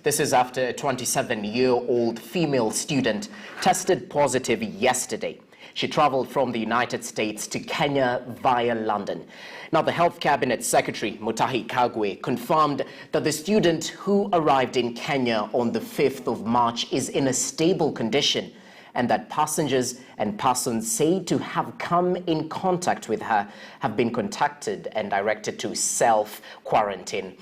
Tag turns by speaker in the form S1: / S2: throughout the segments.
S1: This is after a 27-year-old female student tested positive yesterday. She traveled from the United States to Kenya via London. Now, the Health Cabinet Secretary, Mutahi Kagwe, confirmed that the student who arrived in Kenya on the 5th of March is in a stable condition, and that passengers and persons said to have come in contact with her have been contacted and directed to self-quarantine.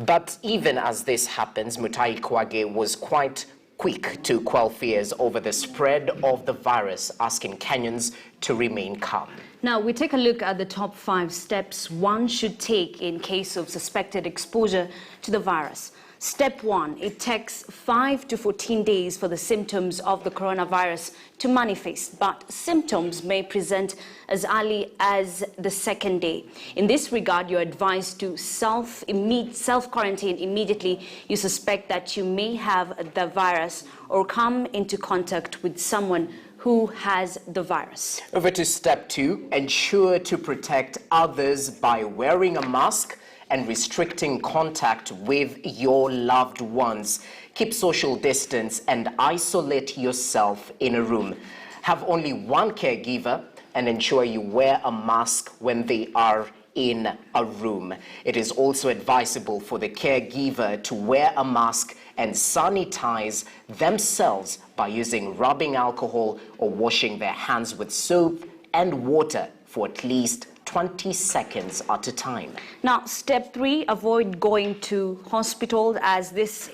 S1: But even as this happens, Mutahi Kagwe was quite quick to quell fears over the spread of the virus, asking Kenyans to remain calm.
S2: Now, we take a look at the top 5 steps one should take in case of suspected exposure to the virus. Step 1, it takes 5 to 14 days for the symptoms of the coronavirus to manifest, but symptoms may present as early as the 2nd day. In this regard, you're advised to self-quarantine immediately you suspect that you may have the virus or come into contact with someone who has the virus.
S1: Over to step 2, ensure to protect others by wearing a mask and restricting contact with your loved ones. Keep social distance and isolate yourself in a room. Have only one caregiver and ensure you wear a mask when they are in a room. It is also advisable for the caregiver to wear a mask and sanitize themselves by using rubbing alcohol or washing their hands with soap and water for at least 20 seconds at a time.
S2: Now, step 3, avoid going to hospital, as this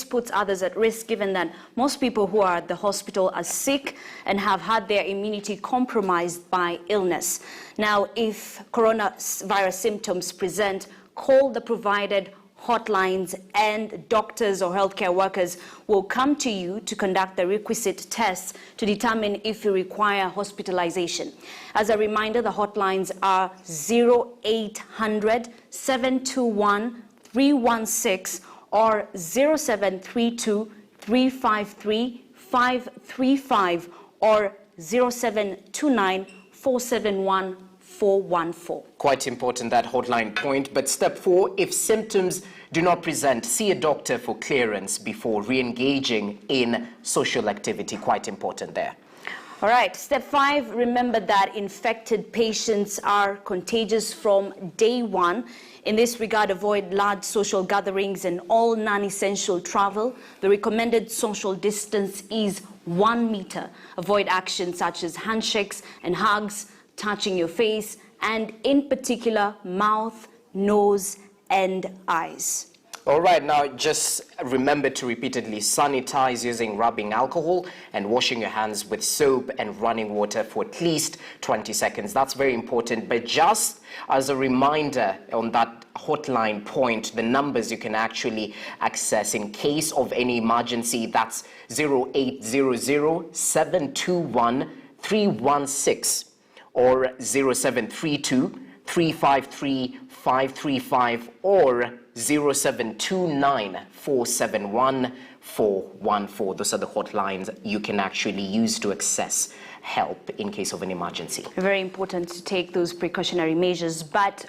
S2: puts others at risk, given that most people who are at the hospital are sick and have had their immunity compromised by illness. Now, if coronavirus symptoms present, call the provided hotlines, and doctors or healthcare workers will come to you to conduct the requisite tests to determine if you require hospitalization. As a reminder, the hotlines are 0800 721 316 or 0732 353 535 or 0729 471 414.
S1: Quite important, that hotline point. But step 4, if symptoms do not present, see a doctor for clearance before re-engaging in social activity. Quite important there.
S2: All right, step 5, remember that infected patients are contagious from day 1. In this regard, avoid large social gatherings and all non-essential travel. The recommended social distance is 1 meter. Avoid actions such as handshakes and hugs, touching your face, and in particular, mouth, nose, and eyes.
S1: All right, now just remember to repeatedly sanitize using rubbing alcohol and washing your hands with soap and running water for at least 20 seconds. That's very important. But just as a reminder on that hotline point, the numbers you can actually access in case of any emergency, that's 0800 721 316. or 0732 353 535 or 0729 471 414. Those are the hotlines you can actually use to access help in case of an emergency.
S2: Very important to take those precautionary measures, but